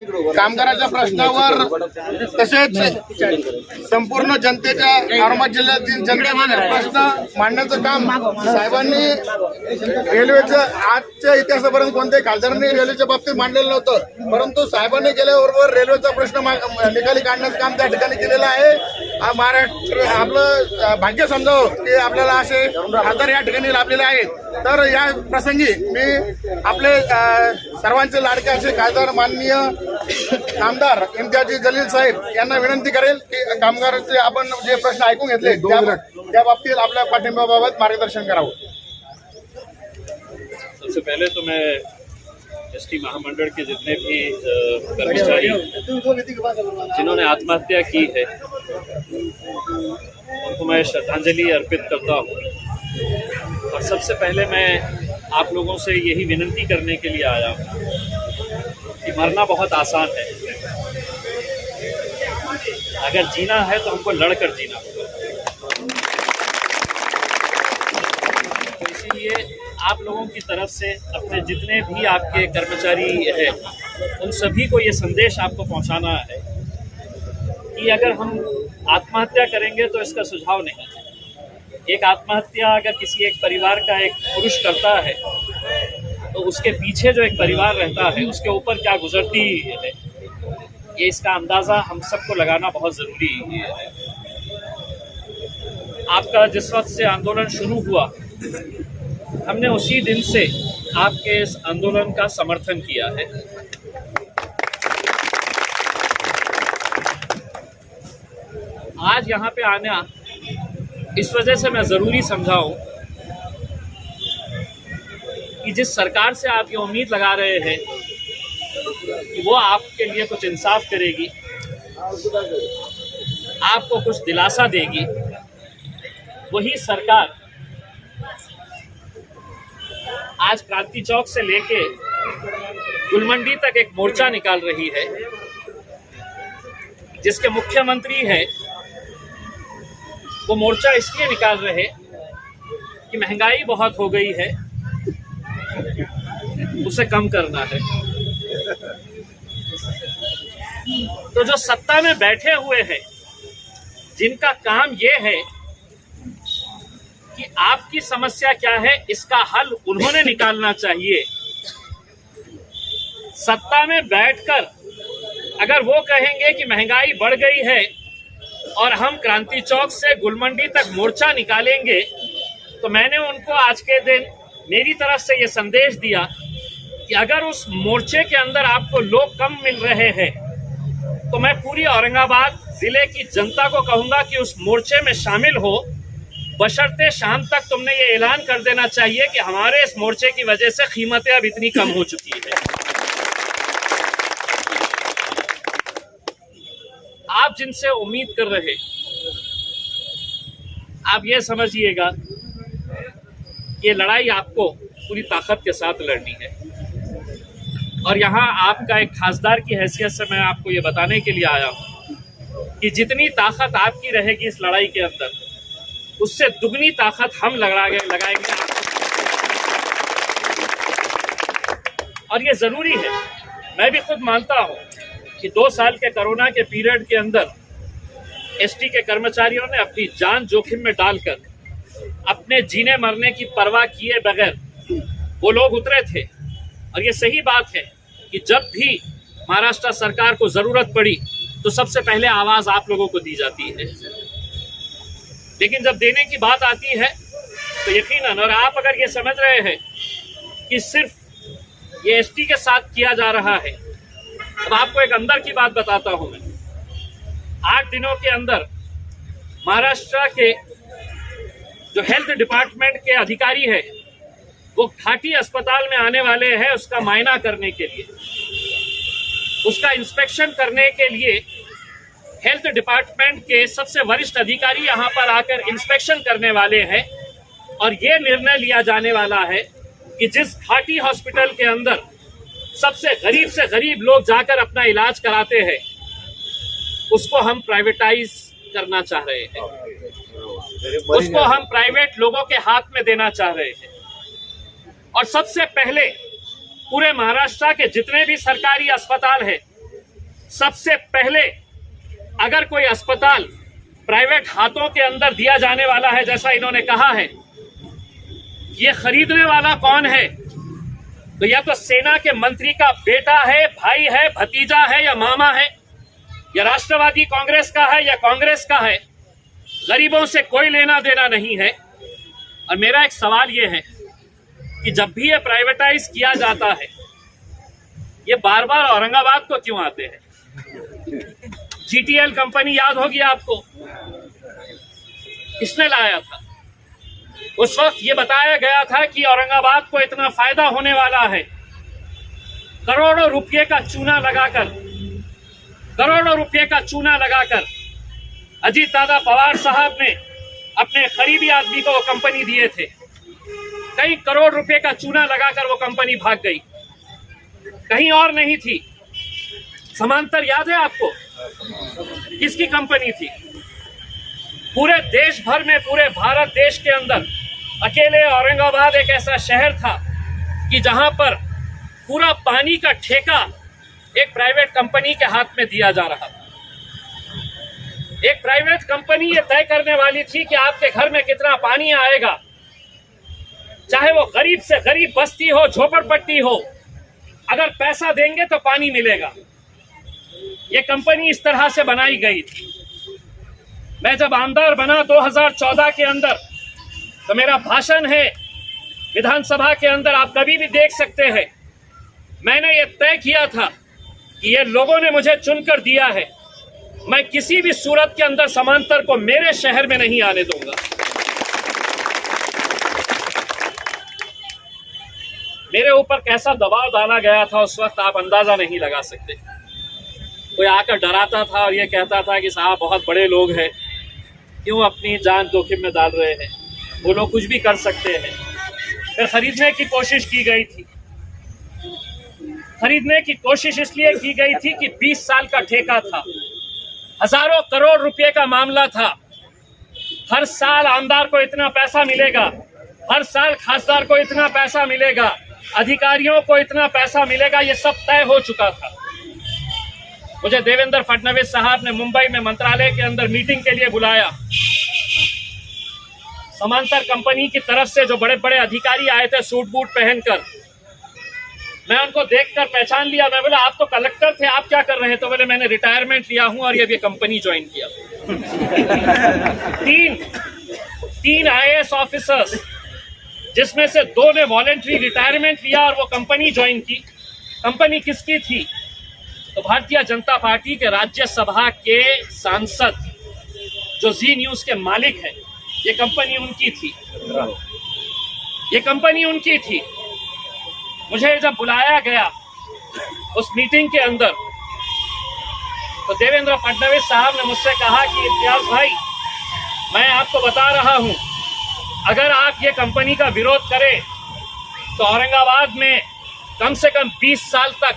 कामगाराच्या प्रश्नावर तसेच संपूर्ण जनतेच्या औरंगाबाद जिल्ह्यातील जनतेचे प्रश्न मांडण्याचं काम साहेबांनी रेल्वेचं आजच्या इतिहासापर्यंत कोणत्याही खासदारांनी रेल्वेच्या बाबतीत मांडलेलं नव्हतं, परंतु साहेबांनी केल्याबरोबर रेल्वेचा प्रश्न निकाली काढण्याचं काम त्या ठिकाणी केलेलं आहे। महाराष्ट्र आपलं भाग्य समजावं की आपल्याला असे खासदार या ठिकाणी लाभलेले आहेत। तर या प्रसंगी मी आपले सर्वांचे लाडके असे खासदार माननीय आमदार इम्तियाजी जलील साहेब यांना विनंती करेल की कामगारांचे आपण जे प्रश्न ऐकून घेतले त्या बाबतीत आपल्या पाठिंब्याबाबत मार्गदर्शन करावं। सबसे पहले तो मैं एसटी महामंडल के जितने भी कर्मचारी जिन्होंने आत्महत्या की है उनको मैं श्रद्धांजलि अर्पित करता हूँ। और सबसे पहले मैं आप लोगों से यही विनती करने के लिए आया हूँ कि मरना बहुत आसान है, अगर जीना है तो हमको लड़कर जीना होगा। तो इसीलिए आप लोगों की तरफ से अपने जितने भी आपके कर्मचारी हैं उन सभी को ये संदेश आपको पहुंचाना है कि अगर हम आत्महत्या करेंगे तो इसका सुझाव नहीं। एक आत्महत्या अगर किसी एक परिवार का एक पुरुष करता है तो उसके पीछे जो एक परिवार रहता है उसके ऊपर क्या गुजरती है, ये इसका अंदाज़ा हम सबको लगाना बहुत ज़रूरी है। आपका जिस वक्त से आंदोलन शुरू हुआ हमने उसी दिन से आपके इस आंदोलन का समर्थन किया है। आज यहाँ पे आना इस वजह से मैं ज़रूरी समझा हूँ कि जिस सरकार से आप ये उम्मीद लगा रहे हैं कि वो आपके लिए कुछ इंसाफ करेगी, आपको कुछ दिलासा देगी, वही सरकार आज क्रांति चौक से लेके गुलमंडी तक एक मोर्चा निकाल रही है, जिसके मुख्यमंत्री हैं वो मोर्चा इसलिए निकाल रहे कि महंगाई बहुत हो गई है, उसे कम करना है। तो जो सत्ता में बैठे हुए हैं जिनका काम ये है कि आपकी समस्या क्या है इसका हल उन्होंने निकालना चाहिए। सत्ता में बैठकर अगर वो कहेंगे कि महंगाई बढ़ गई है और हम क्रांति चौक से गुलमंडी तक मोर्चा निकालेंगे, तो मैंने उनको आज के दिन मेरी तरफ से ये संदेश दिया कि अगर उस मोर्चे के अंदर आपको लोग कम मिल रहे हैं तो मैं पूरी औरंगाबाद जिले की जनता को कहूंगा कि उस मोर्चे में शामिल हो, बशर्ते शाम तक तुमने ये ऐलान कर देना चाहिए कि हमारे इस मोर्चे की वजह से कीमतें अब इतनी कम हो चुकी है। आप जिनसे उम्मीद कर रहे, आप ये समझिएगा कि ये लड़ाई आपको पूरी ताकत के साथ लड़नी है। और यहाँ आपका एक खासदार की हैसियत से मैं आपको ये बताने के लिए आया हूँ कि जितनी ताकत आपकी रहेगी इस लड़ाई के अंदर, उससे दुगनी ताकत हम लगाएंगे। और ये ज़रूरी है, मैं भी खुद मानता हूँ कि 2 साल के कोरोना के पीरियड के अंदर एसटी के कर्मचारियों ने अपनी जान जोखिम में डालकर अपने जीने मरने की परवाह किए बगैर वो लोग उतरे थे। और ये सही बात है कि जब भी महाराष्ट्र सरकार को ज़रूरत पड़ी तो सबसे पहले आवाज़ आप लोगों को दी जाती है, लेकिन जब देने की बात आती है तो यकीनन, और आप अगर ये समझ रहे हैं कि सिर्फ ये एसटी के साथ किया जा रहा है, अब आपको एक अंदर की बात बताता हूँ। मैं 8 दिनों के अंदर महाराष्ट्र के जो हेल्थ डिपार्टमेंट के अधिकारी है वो घाटी अस्पताल में आने वाले हैं उसका मायना करने के लिए, उसका इंस्पेक्शन करने के लिए। हेल्थ डिपार्टमेंट के सबसे वरिष्ठ अधिकारी यहाँ पर आकर इंस्पेक्शन करने वाले हैं और ये निर्णय लिया जाने वाला है कि जिस घाटी हॉस्पिटल के अंदर सबसे गरीब से गरीब लोग जाकर अपना इलाज कराते हैं उसको हम प्राइवेटाइज करना चाह रहे हैं, उसको हम प्राइवेट लोगों के हाथ में देना चाह रहे हैं। और सबसे पहले पूरे महाराष्ट्र के जितने भी सरकारी अस्पताल हैं सबसे पहले अगर कोई अस्पताल प्राइवेट हाथों के अंदर दिया जाने वाला है, जैसा इन्होंने कहा है, ये खरीदने वाला कौन है? तो या तो सेना के मंत्री का बेटा है, भाई है, भतीजा है या मामा है, या राष्ट्रवादी कांग्रेस का है या कांग्रेस का है। गरीबों से कोई लेना देना नहीं है। और मेरा एक सवाल ये है कि जब भी ये प्राइवेटाइज किया जाता है, ये बार बार औरंगाबाद को क्यों आते हैं? GTL कंपनी याद होगी आपको, किसने लाया था? उस वक्त ये बताया गया था कि औरंगाबाद को इतना फायदा होने वाला है। करोड़ों रुपये का चूना लगाकर अजीत दादा पवार साहब ने अपने करीबी आदमी को वो कंपनी दिए थे। कई करोड़ रुपए का चूना लगाकर वो कंपनी भाग गई, कहीं और नहीं थी। समांतर याद है आपको? किसकी कंपनी थी? पूरे देश भर में, पूरे भारत देश के अंदर अकेले औरंगाबाद एक ऐसा शहर था कि जहां पर पूरा पानी का ठेका एक प्राइवेट कंपनी के हाथ में दिया जा रहा था। एक प्राइवेट कंपनी ये तय करने वाली थी कि आपके घर में कितना पानी आएगा, चाहे वो गरीब से गरीब बस्ती हो, झोपड़पट्टी हो, अगर पैसा देंगे तो पानी मिलेगा। ये कंपनी इस तरह से बनाई गई थी। मैं जब आमदार बना 2014 के अंदर, तो मेरा भाषण है विधानसभा के अंदर, आप कभी भी देख सकते हैं। मैंने ये तय किया था कि ये लोगों ने मुझे चुनकर दिया है, मैं किसी भी सूरत के अंदर समांतर को मेरे शहर में नहीं आने दूंगा। मेरे ऊपर कैसा दबाव डाला गया था उस वक्त आप अंदाजा नहीं लगा सकते। कोई आकर डराता था और ये कहता था कि साहब बहुत बड़े लोग हैं, क्यों अपनी जान जोखिम में डाल रहे हैं, वो लोग कुछ भी कर सकते हैं। फिर खरीदने की कोशिश की गई थी। खरीदने की कोशिश इसलिए की गई थी कि 20 साल का ठेका था, हजारों करोड़ रुपए का मामला था। हर साल आमदार को इतना पैसा मिलेगा, हर साल खासदार को इतना पैसा मिलेगा, अधिकारियों को इतना पैसा मिलेगा, ये सब तय हो चुका था। मुझे देवेंद्र फडणवीस साहब ने मुंबई में मंत्रालय के अंदर मीटिंग के लिए बुलाया। समांतर कंपनी की तरफ से जो बड़े बड़े अधिकारी आए थे सूट बूट पहनकर, मैं उनको देखकर पहचान लिया। मैं बोला आप तो कलेक्टर थे, आप क्या कर रहे हैं? तो बोले मैंने रिटायरमेंट लिया हूं और ये कंपनी ज्वाइन किया। तीन IAS ऑफिसर्स, जिसमें से 2 ने वॉलंटरी रिटायरमेंट लिया और वो कंपनी ज्वाइन की। कंपनी किसकी थी? तो भारतीय जनता पार्टी के राज्यसभा के सांसद जो जी न्यूज के मालिक हैं, ये कंपनी उनकी थी। ये कंपनी उनकी थी। मुझे जब बुलाया गया उस मीटिंग के अंदर, तो देवेंद्र फडणवीस साहब ने मुझसे कहा कि इम्तियाज भाई, मैं आपको बता रहा हूं, अगर आप ये कंपनी का विरोध करें तो औरंगाबाद में कम से कम 20 साल तक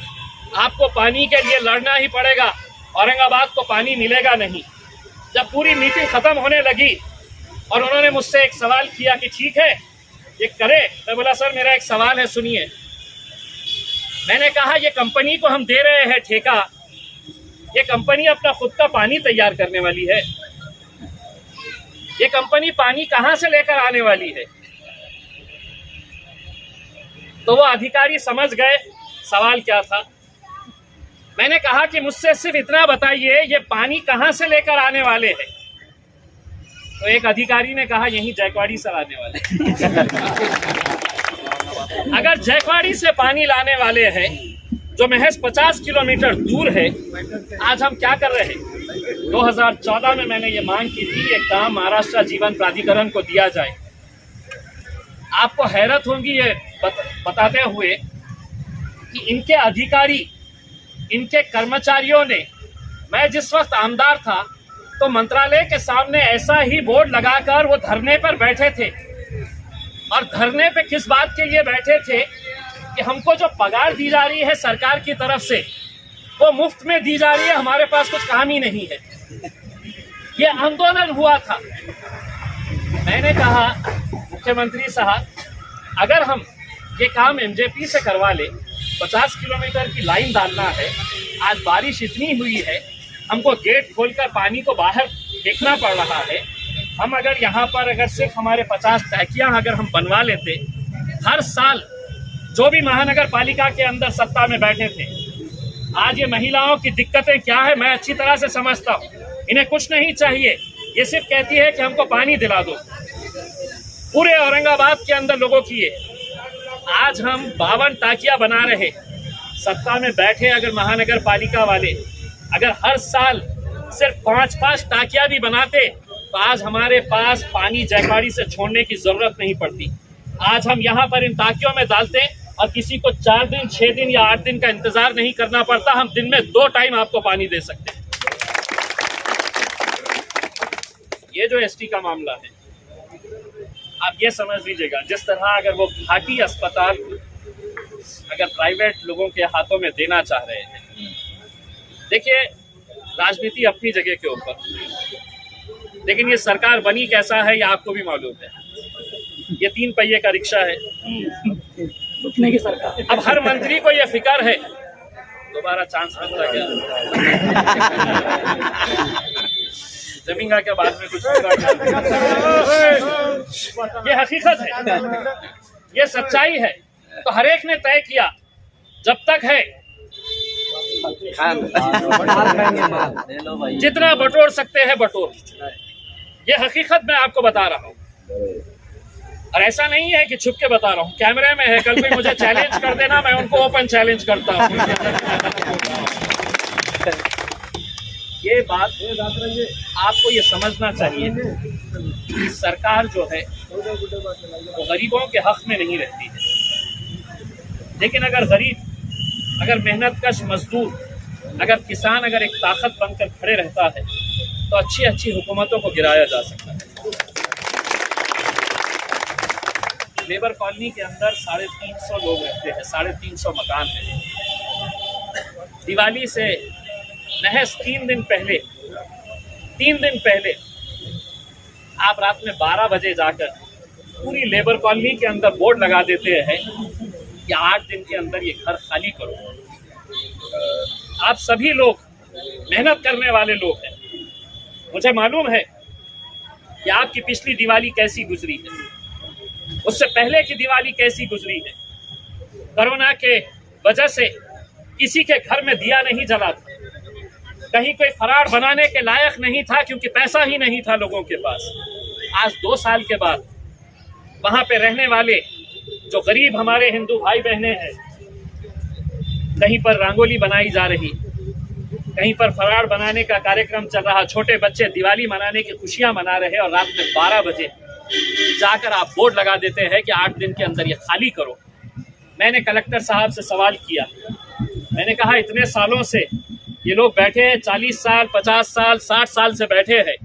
आपको पानी के लिए लड़ना ही पड़ेगा। औरंगाबाद को पानी मिलेगा नहीं। जब पूरी मीटिंग खत्म होने लगी और उन्होंने मुझसे एक सवाल किया कि ठीक है ये करे, मैं बोला सर मेरा एक सवाल है, सुनिए। मैंने कहा ये कंपनी को हम दे रहे हैं ठेका, ये कंपनी अपना खुद का पानी तैयार करने वाली है, ये कंपनी पानी कहां से लेकर आने वाली है? तो वो अधिकारी समझ गए सवाल क्या था। मैंने कहा कि मुझसे सिर्फ इतना बताइए, ये पानी कहां से लेकर आने वाले हैं? तो एक अधिकारी ने कहा यहीं जयकवाड़ी से लाने वाले। अगर जयकवाड़ी से पानी लाने वाले हैं, जो महज 50 किलोमीटर दूर है, आज हम क्या कर रहे हैं? 2014 में मैंने ये मांग की थी, ये काम महाराष्ट्र जीवन प्राधिकरण को दिया जाए। आपको हैरत होगी ये बताते हुए कि इनके अधिकारी, इनके कर्मचारियों ने, मैं जिस वक्त आमदार था तो मंत्रालय के सामने ऐसा ही बोर्ड लगाकर वो धरने पर बैठे थे। और धरने पे किस बात के लिए बैठे थे? कि हमको जो पगार दी जा रही है सरकार की तरफ से, वो मुफ्त में दी जा रही है, हमारे पास कुछ काम ही नहीं है। ये आंदोलन हुआ था। मैंने कहा मुख्यमंत्री साहब, अगर हम ये काम MJP से करवा ले 50 किलोमीटर की लाइन डालना है। आज बारिश इतनी हुई है, हमको गेट खोलकर पानी को बाहर फेंकना पड़ रहा है। हम अगर यहाँ पर अगर सिर्फ हमारे 50 टैंकियाँ अगर हम बनवा लेते, हर साल जो भी महानगर पालिका के अंदर सत्ता में बैठे थे, आज ये महिलाओं की दिक्कतें क्या है मैं अच्छी तरह से समझता हूँ। इन्हें कुछ नहीं चाहिए, ये सिर्फ कहती है कि हमको पानी दिला दो। पूरे औरंगाबाद के अंदर लोगों की ये आज हम 52 टाकियाँ बना रहे, सत्ता में बैठे अगर महानगर पालिका वाले अगर हर साल सिर्फ 5-5 टाकियाँ भी बनाते तो आज हमारे पास पानी जयपाड़ी से छोड़ने की जरूरत नहीं पड़ती। आज हम यहाँ पर इन टाकियों में डालते और किसी को 4 दिन 6 दिन या 8 दिन का इंतजार नहीं करना पड़ता। हम दिन में 2 टाइम आपको पानी दे सकते हैं। ये जो एसटी का मामला है, आप ये समझ लीजिएगा, जिस तरह अगर वो घाटी अस्पताल अगर प्राइवेट लोगों के हाथों में देना चाह रहे हैं, देखिए राजनीति अपनी जगह के ऊपर, लेकिन ये सरकार बनी कैसा है ये आपको भी मालूम है। ये 3 पहिए का रिक्शा है। की सरकार। अब हर मंत्री को ये फिक्र है दोबारा चांस मिलता क्या, जमीन के बाद में कुछ होगा क्या? ये हकीकत है, ये सच्चाई है। तो हर एक ने तय किया जब तक है जितना बटोर सकते हैं बटोर। ये हकीकत मैं आपको बता रहा हूँ और ऐसा नहीं है कि छुप के बता रहा हूँ, कैमरे में है। कल कोई मुझे चैलेंज कर देना, मैं उनको ओपन चैलेंज करता हूँ। ये बात आपको ये समझना चाहिए कि सरकार जो है वो गरीबों के हक में नहीं रहती है, लेकिन अगर गरीब, अगर मेहनतकश मजदूर, अगर किसान अगर एक ताकत बनकर खड़े रहता है तो अच्छी अच्छी हुकूमतों को गिराया जा सकता है। लेबर कॉलोनी के अंदर 350 लोग रहते हैं, 350 मकान हैं। दिवाली से महज 3 दिन पहले आप रात में 12 बजे जाकर पूरी लेबर कॉलोनी के अंदर बोर्ड लगा देते हैं कि 8 दिन के अंदर ये घर खाली करो। आप सभी लोग मेहनत करने वाले लोग हैं, मुझे मालूम है कि आपकी पिछली दिवाली कैसी गुजरी है, उससे पहले की दिवाली कैसी गुजरी है। कोरोना के वजह से किसी के घर में दिया नहीं जला था, कहीं कोई फरार बनाने के लायक नहीं था क्योंकि पैसा ही नहीं था लोगों के पास। आज 2 साल के बाद वहां पे रहने वाले जो गरीब हमारे हिंदू भाई बहने हैं, कहीं पर रंगोली बनाई जा रही, कहीं पर फरार बनाने का कार्यक्रम चल रहा, छोटे बच्चे दिवाली मनाने की खुशियां मना रहे और रात में 12 बजे जाकर आप बोर्ड लगा देते हैं कि 8 दिन के अंदर ये खाली करो। मैंने कलेक्टर साहब से सवाल किया, मैंने कहा इतने सालों से ये लोग बैठे हैं, 40 साल 50 साल 60 साल से बैठे हैं,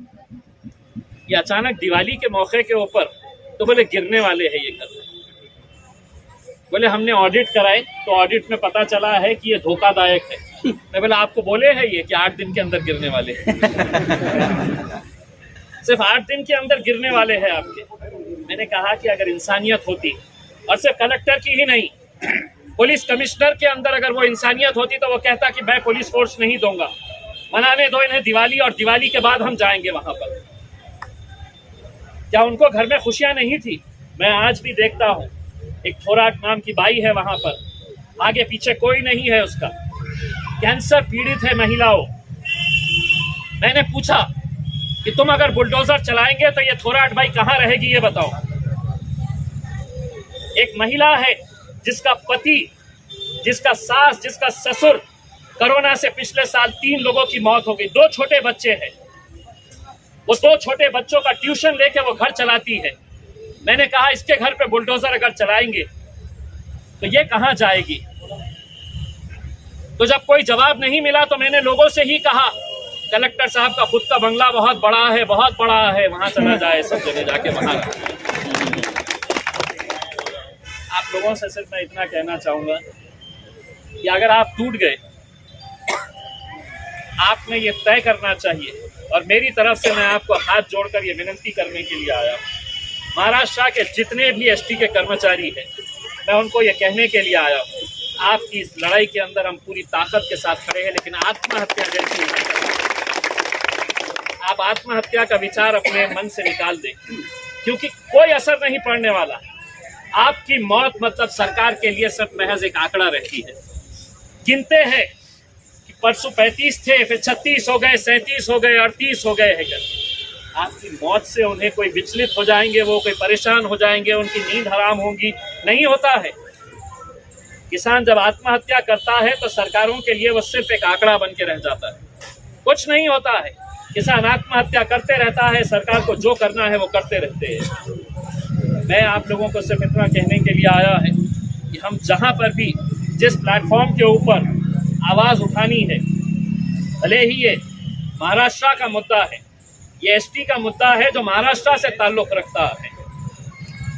ये अचानक दिवाली के मौके के ऊपर तो बोले गिरने वाले हैं ये घर। बोले हमने ऑडिट कराए तो ऑडिट में पता चला है कि ये धोखादायक है। मैं बोला आपको बोले हैं ये कि 8 दिन के अंदर गिरने वाले हैं। सिर्फ 8 दिन के अंदर गिरने वाले हैं आपके। मैंने कहा कि अगर इंसानियत होती, और सिर्फ कलेक्टर की ही नहीं, पुलिस कमिश्नर के अंदर अगर वो इंसानियत होती तो वो कहता कि मैं पुलिस फोर्स नहीं दूंगा, मनाने दो इन्हें दिवाली, और दिवाली के बाद हम जाएंगे वहां पर। क्या उनको घर में खुशियां नहीं थी? मैं आज भी देखता हूं, एक थोराट नाम की बाई है वहां पर, आगे पीछे कोई नहीं है उसका, कैंसर पीड़ित है महिलाओं। मैंने पूछा कि तुम अगर बुलडोजर चलाएंगे तो ये थोराट बाई कहाँ रहेगी ये बताओ। एक महिला है जिसका पति, जिसका सास, जिसका ससुर, कोरोना से पिछले साल 3 लोगों की मौत हो गई। 2 छोटे बच्चे हैं, वो 2 छोटे बच्चों का ट्यूशन लेके वो घर चलाती है। मैंने कहा इसके घर पे बुलडोजर अगर चलाएंगे तो ये कहां जाएगी। तो जब कोई जवाब नहीं मिला तो मैंने लोगों से ही कहा कलेक्टर साहब का खुद का बंगला बहुत बड़ा है, बहुत बड़ा है, वहां चला जाए, सब जगह जाके वहां। आप लोगों से सिर्फ मैं इतना कहना चाहूंगा कि अगर आप टूट गए, आपने ये तय करना चाहिए, और मेरी तरफ से मैं आपको हाथ जोड़कर ये विनती करने के लिए आया हूँ। महाराष्ट्र के जितने भी एसटी के कर्मचारी हैं, मैं उनको ये कहने के लिए आया हूँ, आपकी इस लड़ाई के अंदर हम पूरी ताकत के साथ खड़े हैं, लेकिन आत्महत्या जैसी आप आत्महत्या का विचार अपने मन से निकाल दें, क्योंकि कोई असर नहीं पड़ने वाला। आपकी मौत मतलब सरकार के लिए सब महज एक आंकड़ा रहती है। गिनते हैं कि परसों 35 थे, फिर 36 हो गए, 37 हो गए, 38 हो गए हैं। आपकी मौत से उन्हें कोई विचलित हो जाएंगे, वो कोई परेशान हो जाएंगे, उनकी नींद हराम होगी, नहीं होता है। किसान जब आत्महत्या करता है तो सरकारों के लिए वो सिर्फ एक आंकड़ा बन के रह जाता है, कुछ नहीं होता है। किसान आत्महत्या करते रहता है, सरकार को जो करना है वो करते रहते हैं। मैं आप लोगों को सिर्फ इतना कहने के लिए आया है कि हम जहां पर भी जिस प्लेटफॉर्म के ऊपर आवाज़ उठानी है, भले ही ये महाराष्ट्र का मुद्दा है, ये एसटी का मुद्दा है जो महाराष्ट्र से ताल्लुक़ रखता है,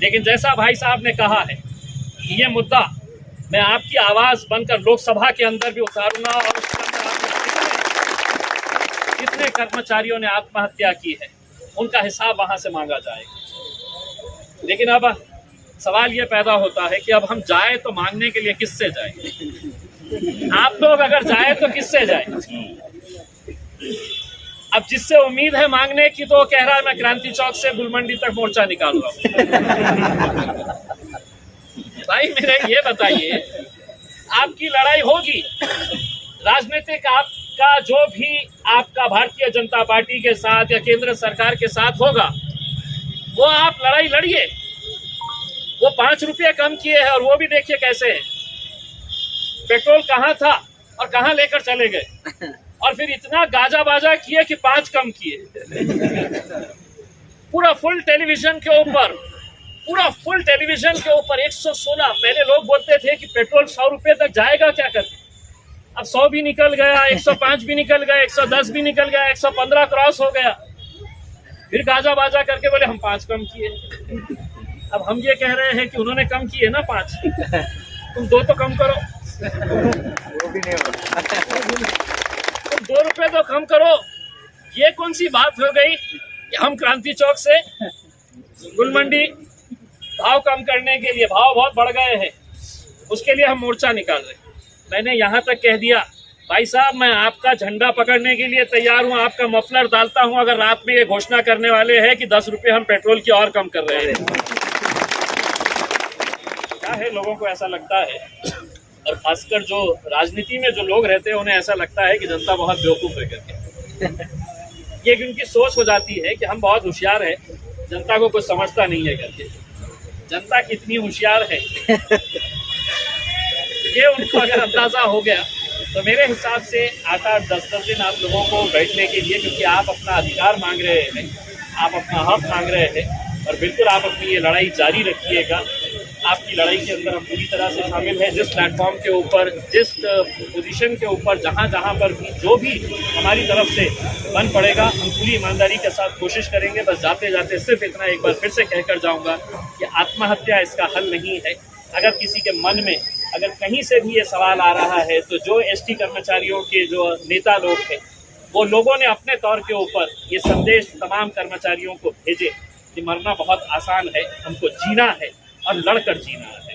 लेकिन जैसा भाई साहब ने कहा है कि ये मुद्दा मैं आपकी आवाज़ बनकर लोकसभा के अंदर भी उतारूंगा और उसके अंदर कितने कर्मचारियों ने आत्महत्या की है उनका हिसाब वहां से मांगा जाएगा। लेकिन अब सवाल ये पैदा होता है कि अब हम जाए तो मांगने के लिए किससे जाए? आप लोग अगर जाए तो किससे जाए? अब जिससे उम्मीद है मांगने की तो वो कह रहा है मैं क्रांति चौक से गुलमंडी तक मोर्चा निकाल रहा हूँ। भाई मेरे ये बताइए, आपकी लड़ाई होगी राजनीतिक, आपका जो भी आपका भारतीय जनता पार्टी के साथ या केंद्र सरकार के साथ होगा, वो आप लड़ाई लड़िए। वो 5 रुपये कम किए हैं और वो भी देखिए कैसे है। पेट्रोल कहाँ था और कहाँ लेकर चले गए, और फिर इतना गाजा बाजा किए कि 5 कम किए। पूरा फुल टेलीविजन के ऊपर 116। पहले लोग बोलते थे कि पेट्रोल 100 रुपये तक जाएगा क्या करके, अब 100 भी निकल गया, 105 भी निकल गया, 110 भी निकल गया, 115 क्रॉस हो गया। फिर गाजा बाजा करके बोले हम 5 कम किए। अब हम ये कह रहे हैं कि उन्होंने कम किए ना 5, तुम 2 तो कम करो, तुम 2 रुपये तो कम करो। ये कौन सी बात हो गई कि हम क्रांति चौक से गुलमंडी भाव कम करने के लिए, भाव बहुत बढ़ गए हैं, उसके लिए हम मोर्चा निकाल रहे हैं। मैंने यहाँ तक कह दिया भाई साहब मैं आपका झंडा पकड़ने के लिए तैयार हूँ, आपका मफलर डालता हूँ अगर रात में ये घोषणा करने वाले हैं कि 10 रुपये हम पेट्रोल की और कम कर रहे हैं। क्या है, लोगों को ऐसा लगता है, और खासकर जो राजनीति में जो लोग रहते हैं उन्हें ऐसा लगता है कि जनता बहुत बेवकूफ़ है करके। ये उनकी सोच हो जाती है कि हम बहुत होशियार है, जनता को कुछ समझता नहीं है करके। जनता कितनी होशियार है ये उनको अगर अंदाजा हो गया तो मेरे हिसाब से 8-8, 10-10 दिन आप लोगों को बैठने के लिए, क्योंकि आप अपना अधिकार मांग रहे हैं, आप अपना हक मांग रहे हैं, और बिल्कुल आप अपनी ये लड़ाई जारी रखिएगा। आपकी लड़ाई के अंदर हम पूरी तरह से शामिल हैं। जिस प्लेटफॉर्म के ऊपर, जिस पोजीशन के ऊपर, जहाँ जहाँ पर भी जो भी हमारी तरफ से बन पड़ेगा, हम पूरी ईमानदारी के साथ कोशिश करेंगे। बस जाते जाते सिर्फ इतना एक बार फिर से कहकर जाऊँगा कि आत्महत्या इसका हल नहीं है। अगर किसी के मन में अगर कहीं से भी ये सवाल आ रहा है तो जो एसटी कर्मचारियों के जो नेता लोग हैं वो लोगों ने अपने तौर के ऊपर ये संदेश तमाम कर्मचारियों को भेजे कि मरना बहुत आसान है, हमको जीना है और लड़कर जीना है।